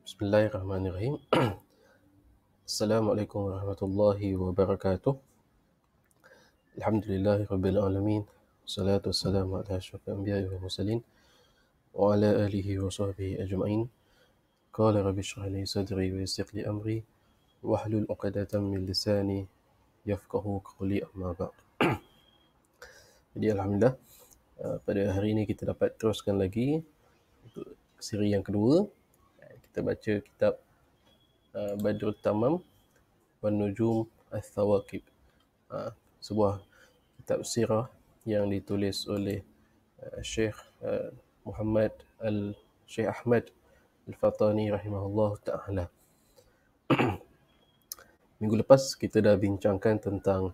Bismillahirrahmanirrahim. Assalamualaikum warahmatullahi wabarakatuh. Alhamdulillahi rabbil alamin. Wassalatu wassalamu ala asyrafil anbiya'i wal mursalin wa ala alihi wa sahbihi ajma'in. Qala rabbi shrah li sadri wa yassir li amri wahlul 'uqdatam min lisani yafqahu qawli, amma ba'd. Jadi alhamdulillah, pada hari ini kita dapat teruskan lagi untuk siri yang kedua. Kita baca kitab Badrut Tamam wan Nujum Ats-Tsawaqib, sebuah kitab sirah yang ditulis oleh Syekh Muhammad Syekh Ahmad Al-Fatani rahimahullah ta'ala. Minggu lepas kita dah bincangkan tentang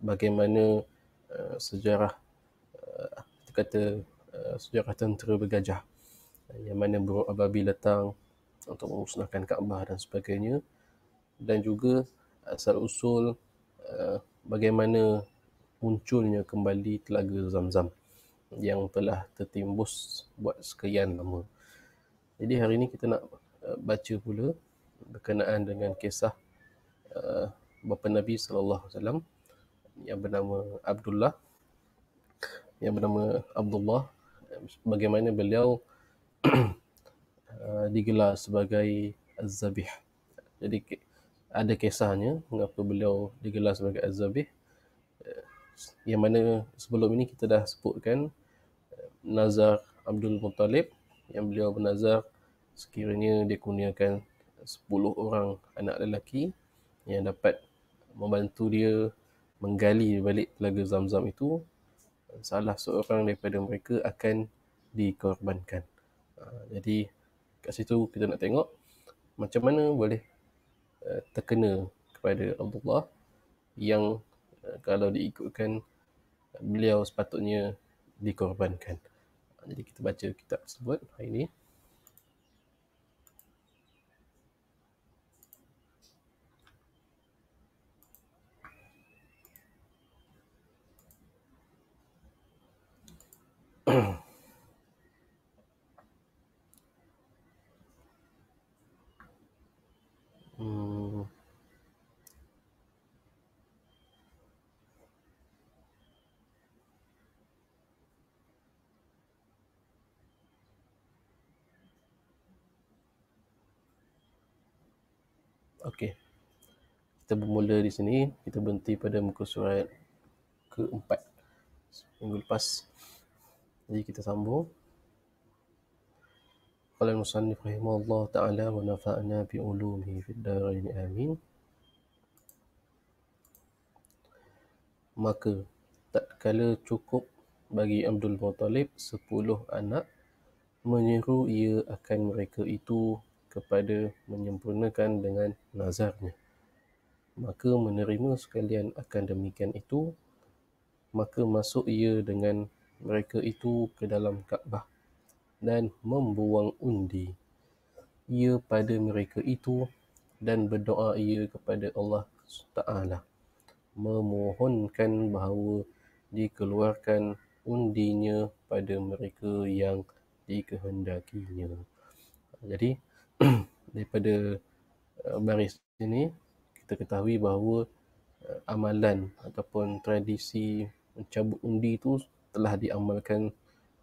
bagaimana sejarah kita kata sejarah tentera bergajah, yang mana burung ababil datang untuk memusnahkan Kaabah dan sebagainya, dan juga asal-usul bagaimana munculnya kembali Telaga Zamzam yang telah tertimbus buat sekian lama. Jadi hari ini kita nak baca pula berkenaan dengan kisah bapa Nabi SAW yang bernama Abdullah, bagaimana beliau digelar sebagai Az-Zabih. Jadi ada kisahnya mengapa beliau digelar sebagai Az-Zabih, yang mana sebelum ini kita dah sebutkan nazar Abdul Muttalib, yang beliau bernazar sekiranya dia kurniakan 10 orang anak lelaki yang dapat membantu dia menggali balik Telaga Zamzam itu, salah seorang daripada mereka akan dikorbankan. Jadi kat situ kita nak tengok macam mana boleh terkena kepada Abdullah yang kalau diikutkan beliau sepatutnya dikorbankan. Jadi kita baca kitab tersebut hari ini. Okey. Kita bermula di sini, kita berhenti pada muka surat keempat minggu lepas. Jadi kita sambung. Qala al-musannif rahimahullah ta'ala wa nafa'na bi ulumihi fid dharain amin. Maka tatkala cukup bagi Abdul Muttalib 10 anak, menyeru ia akan mereka itu kepada menyempurnakan dengan nazarnya. Maka menerima sekalian akan demikian itu, maka masuk ia dengan mereka itu ke dalam Kaabah dan membuang undi ia pada mereka itu, dan berdoa ia kepada Allah Ta'ala, memohonkan bahawa dikeluarkan undinya pada mereka yang dikehendakinya. Jadi daripada baris ini kita ketahui bahawa amalan ataupun tradisi mencabut undi itu telah diamalkan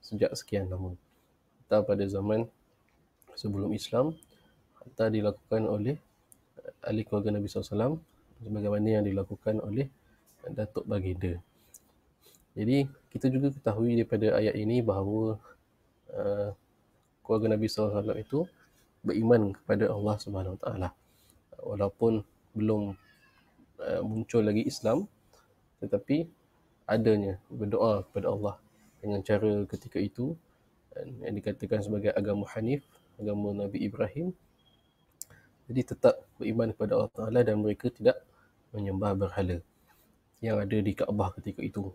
sejak sekian lama. Atau pada zaman sebelum Islam, atau dilakukan oleh ahli keluarga Nabi SAW, sebagaimana yang dilakukan oleh Datuk Baginda. Jadi kita juga ketahui daripada ayat ini bahawa keluarga Nabi SAW itu beriman kepada Allah Subhanahu Wa Taala, walaupun belum muncul lagi Islam, tetapi adanya berdoa kepada Allah dengan cara ketika itu yang dikatakan sebagai agama Hanif, agama Nabi Ibrahim. Jadi tetap beriman kepada Allah Ta'ala dan mereka tidak menyembah berhala yang ada di Kaabah ketika itu.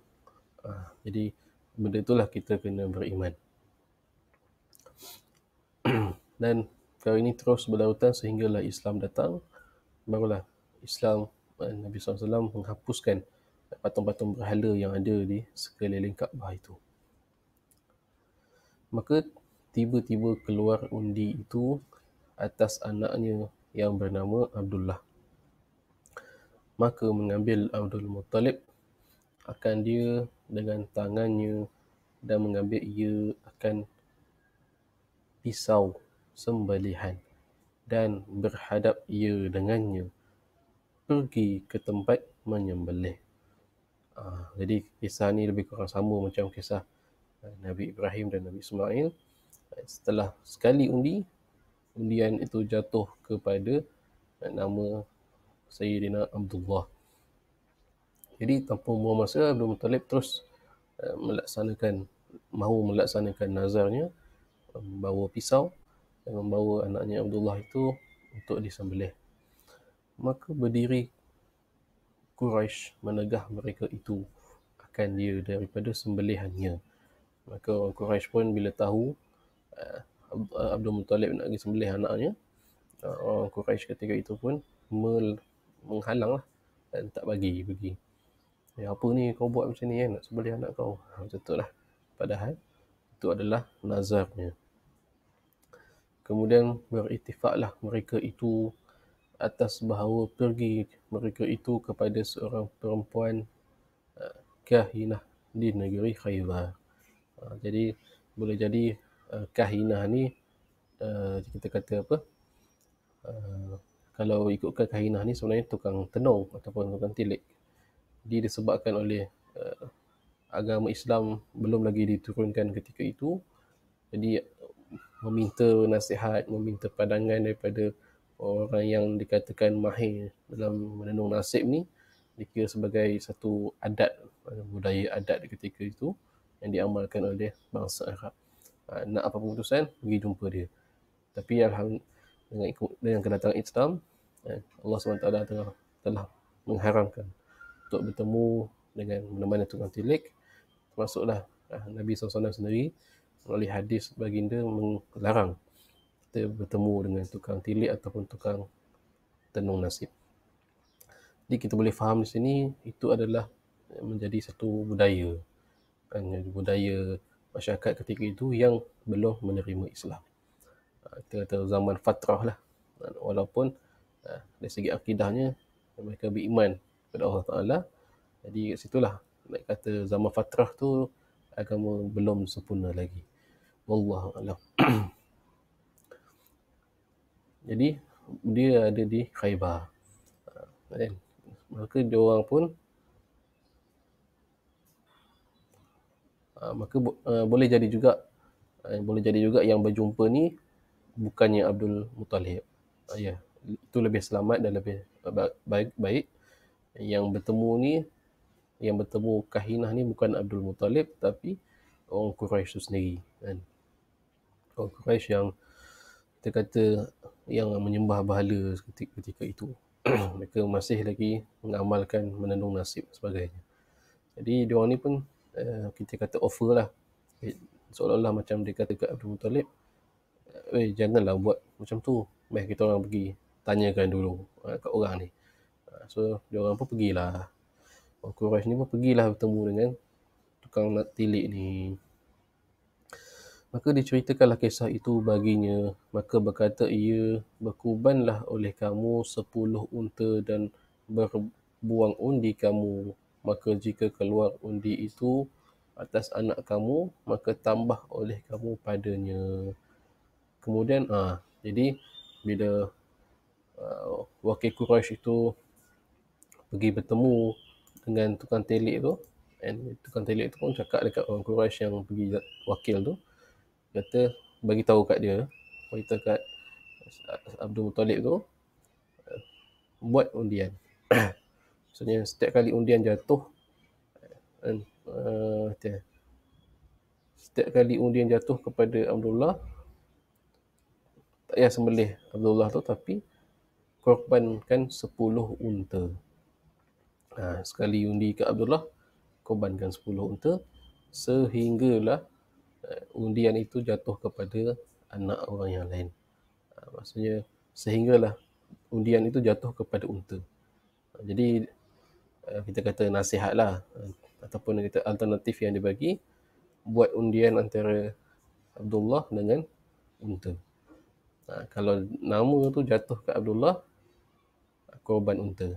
Jadi benda itulah kita kena beriman. Dan perkara ini terus berlarutan sehinggalah Islam datang. Barulah Islam, Nabi SAW menghapuskan patung-patung berhala yang ada di sekeliling Kaabah itu. Maka tiba-tiba keluar undi itu atas anaknya yang bernama Abdullah. Maka mengambil Abdul Muttalib akan dia dengan tangannya dan mengambil ia akan pisau sembelihan dan berhadap ia dengannya pergi ke tempat menyembelih. Jadi kisah ni lebih kurang sama macam kisah Nabi Ibrahim dan Nabi Ismail. Setelah sekali undian itu jatuh kepada nama Sayyidina Abdullah. Jadi tanpa buang masa, Abdul Muttalib terus mahu melaksanakan nazarnya, membawa pisau dan membawa anaknya Abdullah itu untuk disembelih. Maka berdiri Quraisy menegah mereka itu akan dia daripada sembelihannya. Maka orang Quraisy pun bila tahu Abdul Muttalib nak pergi sembelih anaknya, orang Quraisy ketika itu pun menghalang lah dan tak bagi pergi. Apa ni kau buat macam ni nak sembelih anak kau? Macam tu lah. Padahal itu adalah nazarnya. Kemudian beriktifaklah mereka itu atas bahawa pergi mereka itu kepada seorang perempuan kahinah di negeri Khaybar. Jadi boleh jadi kahinah ni kita kata apa? Kalau ikutkan kahinah ni sebenarnya tukang tenung ataupun tukang tilik. Dia disebabkan oleh agama Islam belum lagi diturunkan ketika itu. Jadi meminta nasihat, meminta pandangan daripada orang yang dikatakan mahir dalam menenung nasib ni, dikira sebagai satu adat, budaya adat ketika itu yang diamalkan oleh bangsa Arab. Nak apa keputusan, pergi jumpa dia. Tapi dengan kedatangan Islam, Allah SWT telah mengharamkan untuk bertemu dengan mana-mana tukang tilik, termasuklah Nabi SAW sendiri melalui hadis baginda melarang kita bertemu dengan tukang tilik ataupun tukang tenung nasib. Jadi kita boleh faham di sini itu adalah menjadi satu budaya, budaya masyarakat ketika itu yang belum menerima Islam. Kita kata zaman fatrah lah, walaupun dari segi akidahnya mereka beriman kepada Allah Ta'ala. Jadi kat situlah nak kata zaman fatrah tu agama belum sempurna lagi. Wallahu a'lam. Jadi dia ada di Khaybar. Maka diorang pun boleh jadi juga yang berjumpa ni bukannya Abdul Muttalib. Ya, itu lebih selamat dan lebih baik. Yang bertemu kahinah ni bukan Abdul Muttalib tapi orang Quraisy itu sendiri kan. Orang Quraisy yang kita kata yang menyembah berhala ketika itu. Mereka masih lagi mengamalkan menenung nasib sebagainya. Jadi diorang ni pun kita kata offer lah, seolah-olah macam dia kata kat Abdul Muttalib, janganlah buat macam tu, baik kita orang pergi tanyakan dulu kat orang ni. So diorang pun pergilah, orang Quraisy ni pun pergilah bertemu dengan tukang tilik ni. Maka diceritakanlah kisah itu baginya. Maka berkata ia, berkurbanlah oleh kamu 10 unta dan berbuang undi kamu. Maka jika keluar undi itu atas anak kamu, maka tambah oleh kamu padanya. Kemudian, jadi bila wakil Quraisy itu pergi bertemu dengan tukang telik tu, dan tukang telik tu pun cakap dekat orang Quraisy yang pergi wakil tu, kata bagi tahu kat dia, beritahu kat Abdul Muttalib tu buat undian. Maksudnya setiap kali undian jatuh, setiap kali undian jatuh kepada Abdullah, tak payah sembelih Abdullah tu, tapi korbankan 10 unta. Sekali undi ke Abdullah, korbankan 10 unta, sehinggalah undian itu jatuh kepada anak orang yang lain. Maksudnya sehinggalah undian itu jatuh kepada unta. Jadi kita kata nasihat lah, ataupun kita alternatif yang dibagi, buat undian antara Abdullah dengan unta. Kalau nama tu jatuh ke Abdullah, korban unta.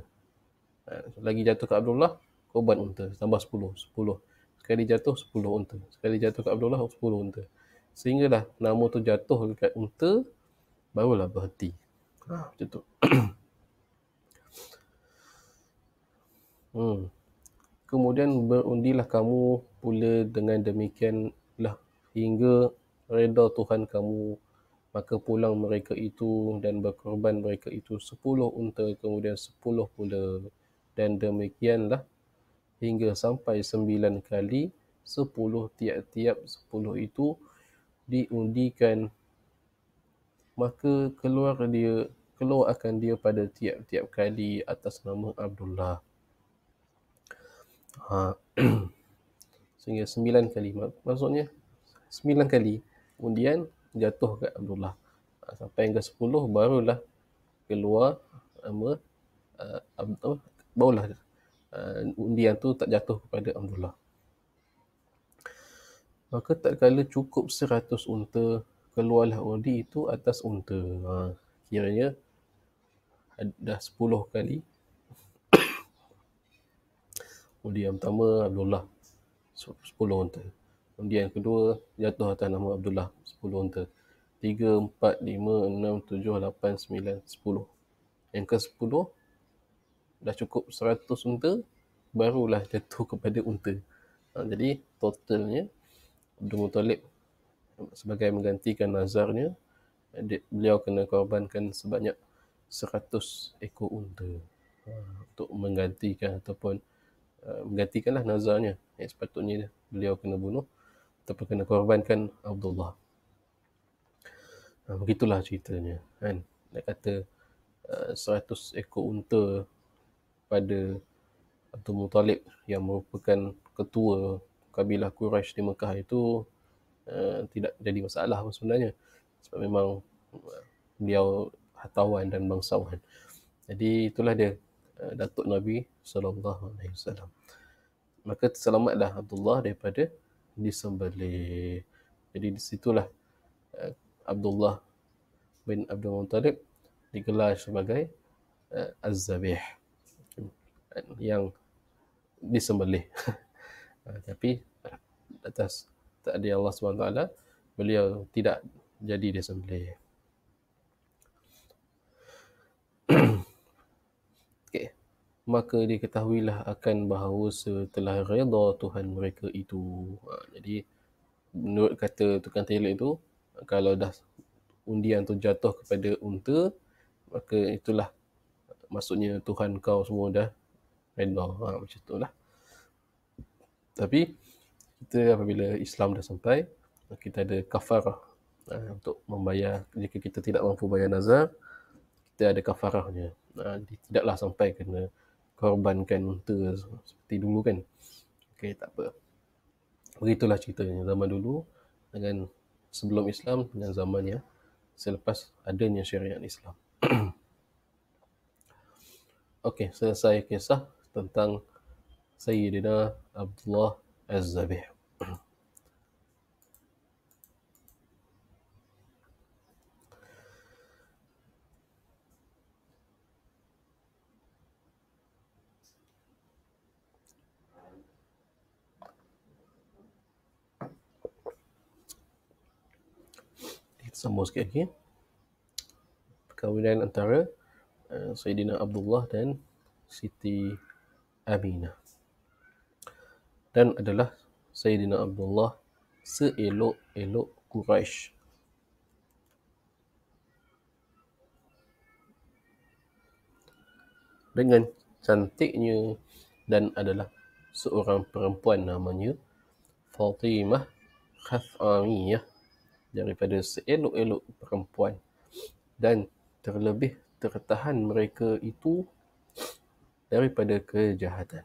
Lagi jatuh ke Abdullah, korban unta. Tambah 10. 10. Sekali jatuh 10 unta. Sekali jatuh ke Abdullah 10 unta. Sehinggalah nama tu jatuh dekat unta, barulah berhenti. Macam tu. Kemudian berundilah kamu pula dengan demikianlah hingga reda Tuhan kamu. Maka pulang mereka itu dan berkorban mereka itu 10 unta, kemudian 10 pula. Dan demikianlah hingga sampai 9 kali, 10 tiap-tiap 10 itu diundikan. Maka keluar akan dia pada tiap-tiap kali atas nama Abdullah. Sehingga 9 kali. Maksudnya 9 kali undian jatuh ke Abdullah. Sampai hingga 10 barulah keluar nama barulah undian tu tak jatuh kepada Abdullah. Maka tak kala cukup 100 unta, keluarlah undi itu atas unta. Kiranya dah 10 kali. Undian pertama Abdullah 10 unta. Undian kedua jatuh atas nama Abdullah 10 unta. 3, 4, 5, 6, 7, 8, 9, 10. Yang ke-10 dah cukup 100 unta, barulah jatuh kepada unta. Jadi totalnya Abdul Muttalib sebagai menggantikan nazarnya, beliau kena korbankan sebanyak 100 ekor unta untuk menggantikan ataupun menggantikanlah nazarnya yang sepatutnya beliau kena bunuh ataupun kena korbankan Abdullah. Begitulah ceritanya kan. Nak kata 100 ekor unta pada Abdul Muttalib yang merupakan ketua kabilah Quraisy di Mekah itu tidak jadi masalah sebenarnya, sebab memang beliau hartawan dan bangsawan. Jadi itulah dia Datuk Nabi SAW. Maka terselamatlah Abdullah daripada disembelih. Jadi di situlah Abdullah bin Abdul Muttalib digelar sebagai Az-Zabih, yang disembelih. Tapi atas takdir Allah SWT, beliau tidak jadi disembelih. Okay. Maka diketahuilah akan bahawa setelah redha Tuhan mereka itu. Jadi menurut kata tukang telek itu, kalau dah undian tu jatuh kepada unta, maka itulah maksudnya Tuhan kau semua dah redha. Macam tu lah. Tapi kita apabila Islam dah sampai, kita ada kafarah untuk membayar. Jika kita tidak mampu bayar nazar, kita ada kafarahnya. Tidaklah sampai kena korbankan unta seperti dulu kan. Okay, tak apa. Begitulah ceritanya zaman dulu dengan sebelum Islam dengan zaman yang selepas adanya syariat Islam. Okey, selesai kisah tentang Sayyidina Abdullah Az-Zabih. Kita sambung sikit lagi. Perkahwinan antara Sayyidina Abdullah dan Siti Aminah. Dan adalah Sayyidina Abdullah seelok-elok Quraisy. Dengan cantiknya, dan adalah seorang perempuan namanya Fatimah Khathamiyah, daripada seelok-elok perempuan, dan terlebih tertahan mereka itu daripada kejahatan.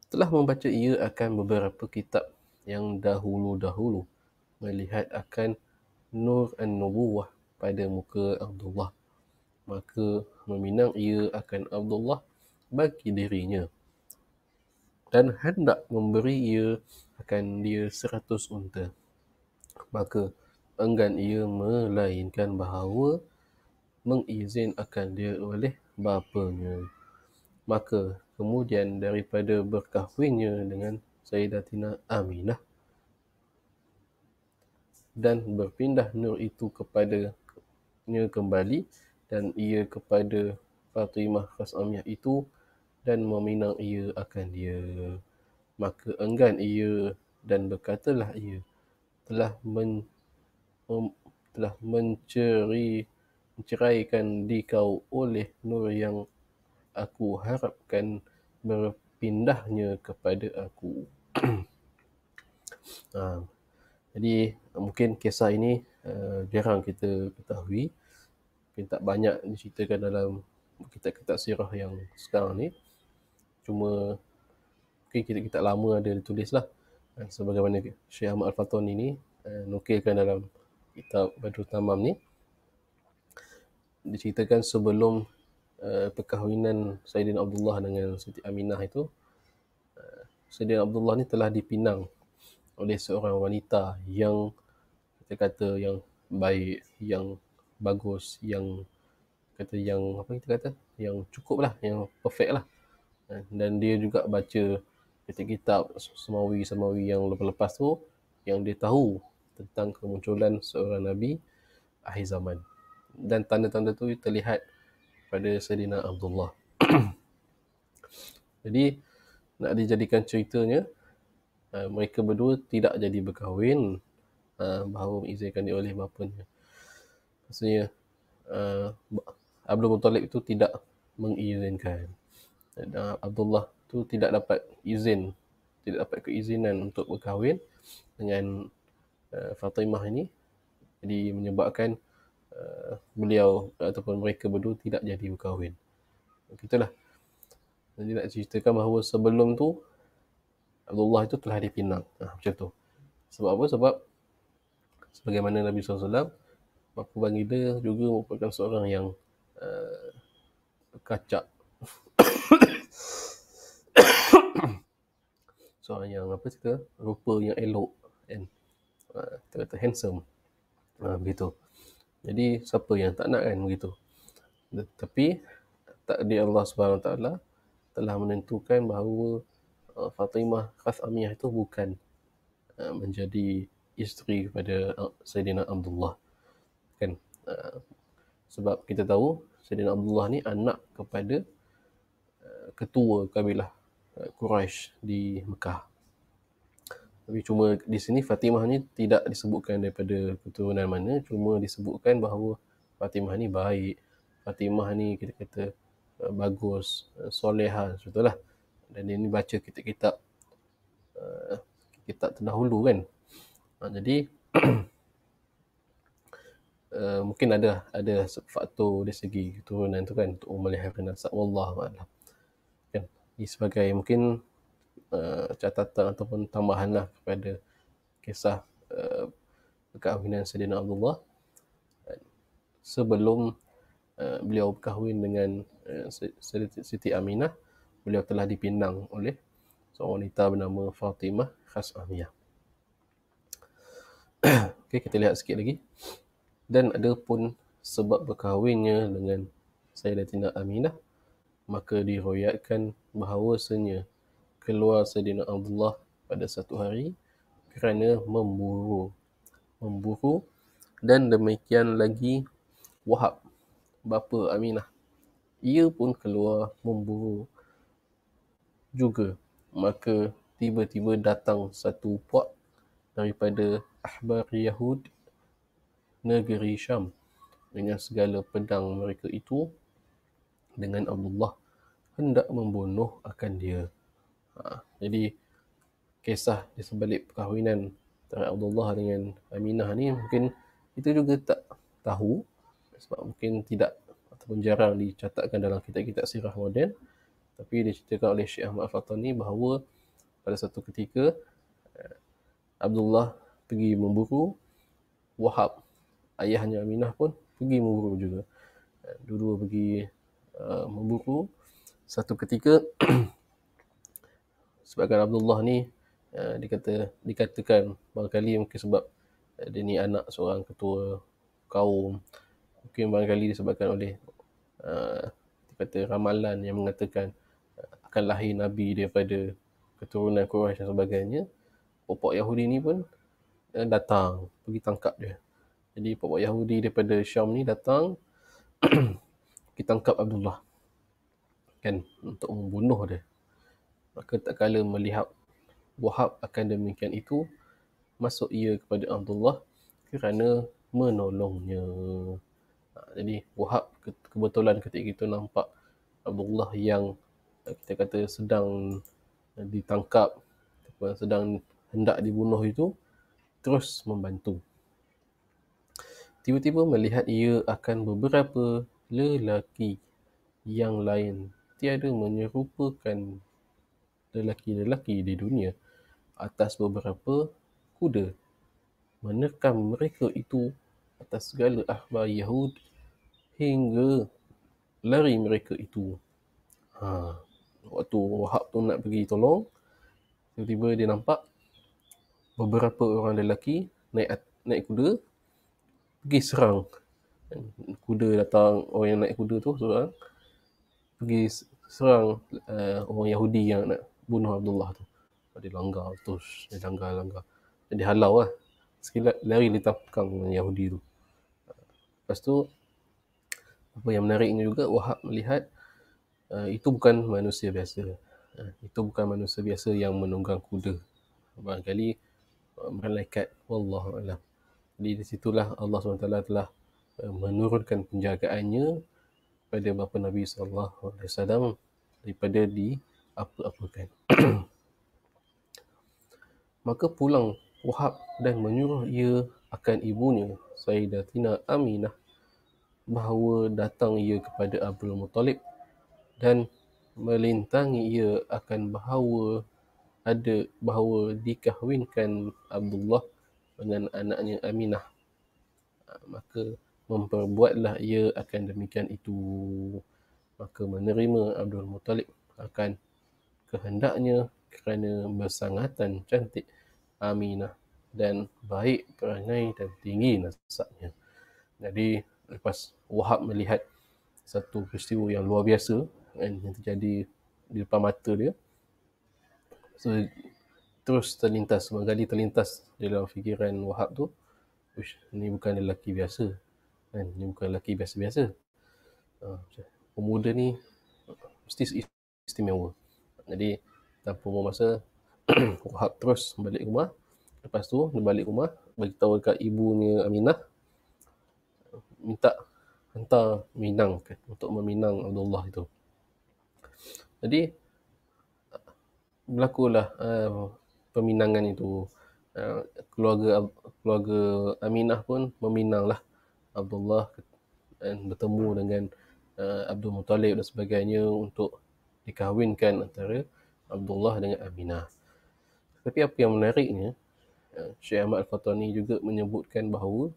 Telah membaca ia akan beberapa kitab yang dahulu-dahulu, melihat akan nur an-nubuwah pada muka Abdullah, maka meminang ia akan Abdullah bagi dirinya, dan hendak memberi ia akan dia 100 unta. Maka enggan ia, melainkan bahawa mengizin akan dia oleh bapanya. Maka kemudian daripada berkahwinnya dengan Sayyidatina Aminah dan berpindah nur itu kepadanya kembali, dan ia kepada Fatimah Qasamiyah itu, dan meminang ia akan dia. Maka enggan ia dan berkatalah ia, telah telah menceraikan dikau oleh nur yang aku harapkan berpindahnya kepada aku. Jadi mungkin kisah ini jarang kita ketahui, mungkin tak banyak diceritakan dalam kitab-kitab sirah yang sekarang ni. Cuma mungkin kitab-kitab lama ada ditulis lah. Sebagaimana Syekh Ahmad Al-Fatani ini nukilkan dalam kitab Badrul Tamam ni, diceritakan sebelum perkahwinan Sayyidina Abdullah dengan Siti Aminah itu, Sayyidina Abdullah ni telah dipinang oleh seorang wanita yang kita kata yang baik, yang bagus, yang kata yang apa kita kata, yang cukup lah, yang perfect lah. Dan dia juga baca kitab-kitab Samawi yang lepas-lepas tu, yang dia tahu tentang kemunculan seorang Nabi akhir zaman. Dan tanda-tanda tu terlihat pada Sayyidina Abdullah. Jadi nak dijadikan ceritanya, mereka berdua tidak jadi berkahwin, bahawa mengizinkan dia oleh bapanya. Maksudnya Abdul Muttalib itu tidak mengizinkan. Abdullah tu tidak dapat izin, tidak dapat keizinan untuk berkahwin dengan Fatimah ini. Jadi menyebabkan beliau ataupun mereka berdua tidak jadi berkahwin. Gitulah. Jadi nak ceritakan bahawa sebelum tu Abdullah itu telah dipinang. Macam tu. Sebab apa? Sebab sebagaimana Nabi SAW, Mak Baginda juga merupakan seorang yang kacak. Seorang yang apa kita, rupa yang elok, kan? Kita kata handsome. Begitu. Jadi siapa yang tak nak kan begitu. Tapi takdir Allah SWT telah menentukan bahawa Fatimah Qasamiyah itu bukan menjadi isteri kepada Sayyidina Abdullah, kan? Sebab kita tahu Sayyidina Abdullah ni anak kepada ketua kabilah Quraisy di Mekah. Tapi cuma di sini Fatimah ni tidak disebutkan daripada keturunan mana, cuma disebutkan bahawa Fatimah ni baik, Fatimah ni kita kata bagus, solehah, betul lah. Dan dia ni baca kitab-kitab terdahulu kan. Jadi mungkin ada faktor dari segi keturunan tu kan, untuk memelihara nasab, wallahu a'lam. Kan? Ini sebagai mungkin catatan ataupun tambahan lah kepada kisah perkahwinan Sayyidina Abdullah sebelum beliau berkahwin dengan Siti Aminah. Beliau telah dipinang oleh seorang wanita bernama Fatimah Qasamiyah. Okay, kita lihat sikit lagi. Dan ada pun sebab berkahwinnya dengan Sayyidatina Aminah, maka diriwayatkan bahawasanya keluar Sayyidina Abdullah pada satu hari kerana memburu, dan demikian lagi Wahab, bapa Aminah, ia pun keluar memburu juga. Maka tiba-tiba datang satu puak daripada ahbar Yahud negeri Syam dengan segala pedang mereka itu, dengan Abdullah hendak membunuh akan dia. Jadi kisah di sebalik perkahwinan antara Abdullah dengan Aminah ni mungkin kita juga tak tahu, sebab mungkin tidak ataupun jarang dicatatkan dalam kitab-kitab sirah moden. Tapi diceritakan oleh Syekh Ahmad Al-Fatani bahawa pada satu ketika Abdullah pergi memburu, Wahab, ayahnya Aminah pun pergi memburu juga. Dua-dua pergi memburu. Satu ketika sebabkan Abdullah ni dikatakan barangkali mungkin sebab dia ni anak seorang ketua kaum. Mungkin barangkali disebabkan oleh kata ramalan yang mengatakan akan lahir Nabi daripada keturunan Quraisy dan sebagainya. Pokok Yahudi ni pun datang pergi tangkap dia. Jadi pokok Yahudi daripada Syam ni datang pergi tangkap Abdullah kan, untuk membunuh dia. Maka tak kala melihat Wahab akan demikian itu, masuk ia kepada Abdullah kerana menolongnya. Jadi Wahab kebetulan ketika itu nampak Abdullah yang kita kata sedang ditangkap, sedang hendak dibunuh itu, terus membantu. Tiba-tiba melihat ia akan beberapa lelaki yang lain, tiada menyerupakan lelaki-lelaki di dunia, atas beberapa kuda, menerkam mereka itu atas segala akhbar Yahud hingga lari mereka itu. Waktu Wahab tu nak pergi tolong, tiba-tiba dia nampak beberapa orang lelaki naik kuda pergi serang. Kuda datang, orang yang naik kuda tu seorang pergi serang orang Yahudi yang nak bunuh Abdullah tu. Dia langgar terus, dia langgar. Jadi halau lah. Sekilat lari di belakang Yahudi tu. Lepas tu, apa yang menariknya juga, Wahab melihat itu bukan manusia biasa. Itu bukan manusia biasa yang menunggang kuda. Barangkali malaikat, wallahualam. Jadi di situlah Allah SWT telah menurunkan penjagaannya pada bapa Nabi SAW daripada diapa-apakan. Maka pulang Wahab dan menyuruh ia akan ibunya Sayyidatina Aminah bahawa datang ia kepada Abdul Muttalib dan melintangi ia akan bahawa dikahwinkan Abdullah dengan anaknya Aminah. Maka memperbuatlah ia akan demikian itu. Maka menerima Abdul Muttalib akan kehendaknya kerana bersangatan cantik Aminah dan baik perangai dan tinggi nasabnya. Jadi lepas Wahab melihat satu peristiwa yang luar biasa yang terjadi di depan mata dia, so, terus terlintas di dalam fikiran Wahab tu, ini bukan lelaki biasa kan, ini bukan lelaki biasa-biasa. Pemuda ni mesti istimewa. Jadi tanpa buang masa Wahab terus balik rumah. Lepas tu dia balik rumah, bagi tahu dekat ibunya Aminah, minta hantar minang untuk meminang Abdullah itu. Jadi berlakulah peminangan itu. Keluarga Aminah pun meminanglah Abdullah dan bertemu dengan Abdul Muttalib dan sebagainya untuk dikahwinkan antara Abdullah dengan Aminah. Tapi apa yang menariknya, Syekh Ahmad Al-Qahtani juga menyebutkan bahawa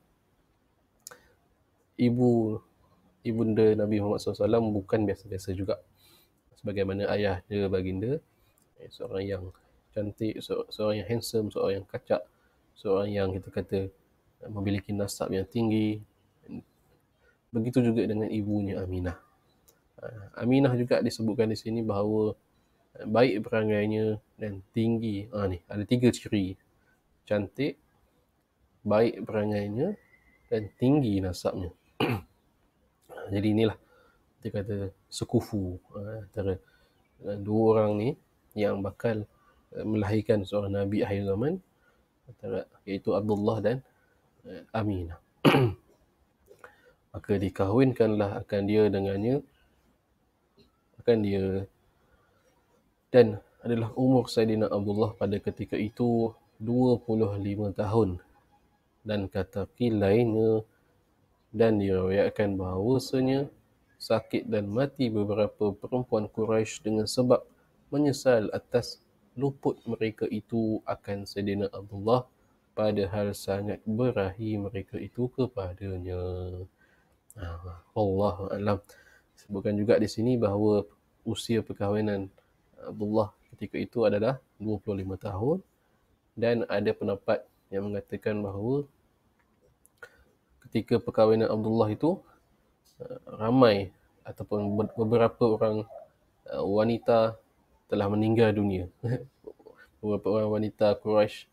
ibunda Nabi Muhammad SAW bukan biasa-biasa juga. Sebagaimana ayah dia baginda, seorang yang cantik, seorang yang handsome, seorang yang kacak, seorang yang kita kata memiliki nasab yang tinggi. Begitu juga dengan ibunya Aminah. Aminah juga disebutkan di sini bahawa baik perangainya dan tinggi. Ni ada 3 ciri. Cantik, baik perangainya dan tinggi nasabnya. Jadi inilah kita kata sekufu antara dua orang ni yang bakal melahirkan seorang Nabi akhir zaman, iaitu Abdullah dan Aminah. Maka dikahwinkanlah akan dia dengannya, dan adalah umur Saidina Abdullah pada ketika itu 25 tahun. Dan kata qil lainnya, dan diriwayatkan bahawasanya sakit dan mati beberapa perempuan Quraisy dengan sebab menyesal atas luput mereka itu akan Saidina Abdullah, padahal sangat berahi mereka itu kepadanya. Wallahu a'lam. Sebutkan juga di sini bahawa usia perkahwinan Abdullah ketika itu adalah 25 tahun, dan ada pendapat yang mengatakan bahawa ketika perkahwinan Abdullah itu ramai ataupun beberapa orang wanita telah meninggal dunia. Beberapa orang wanita Quraisy,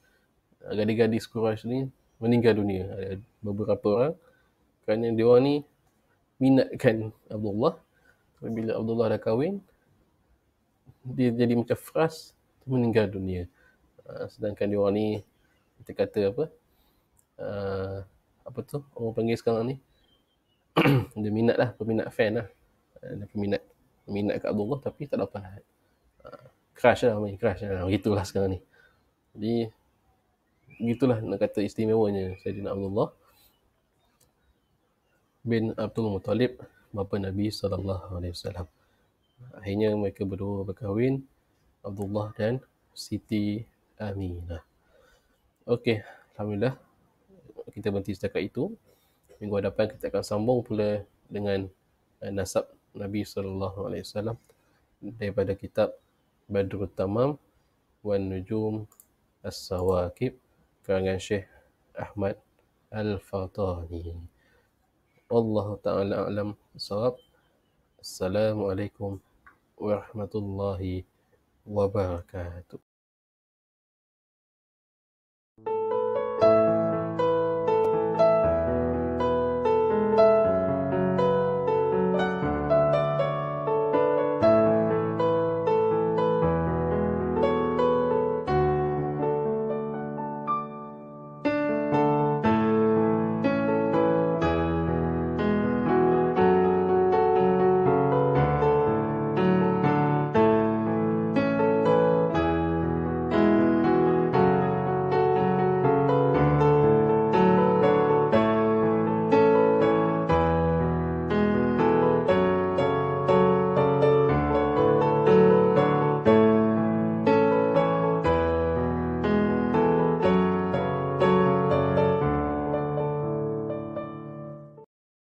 gadis-gadis Quraisy ni meninggal dunia. Ada beberapa orang kerana dia orang ni minatkan Abdullah. Tapi bila Abdullah dah kahwin, dia jadi macam frust, meninggal dunia. Sedangkan dia orang ni, kita kata apa tu orang panggil sekarang ni, dia minat lah, peminat fan lah. Dia peminat kat Abdullah tapi tak dapat. Crush lah, main crush lah. Begitulah sekarang ni. Jadi, begitulah nak kata istimewanya Sayyidina Abdullah bin Abdul Muttalib, bapa Nabi SAW. Akhirnya mereka berdua berkahwin, Abdullah dan Siti Aminah. Okey, Alhamdulillah. Kita berhenti setakat itu. Minggu hadapan kita akan sambung pula dengan nasab Nabi SAW daripada kitab Badrut Tamam wan Nujum As-Sawakib karangan Syekh Ahmad Al-Fatani. Wallahu ta'ala a'lam bissawab. Assalamualaikum warahmatullahi wabarakatuh.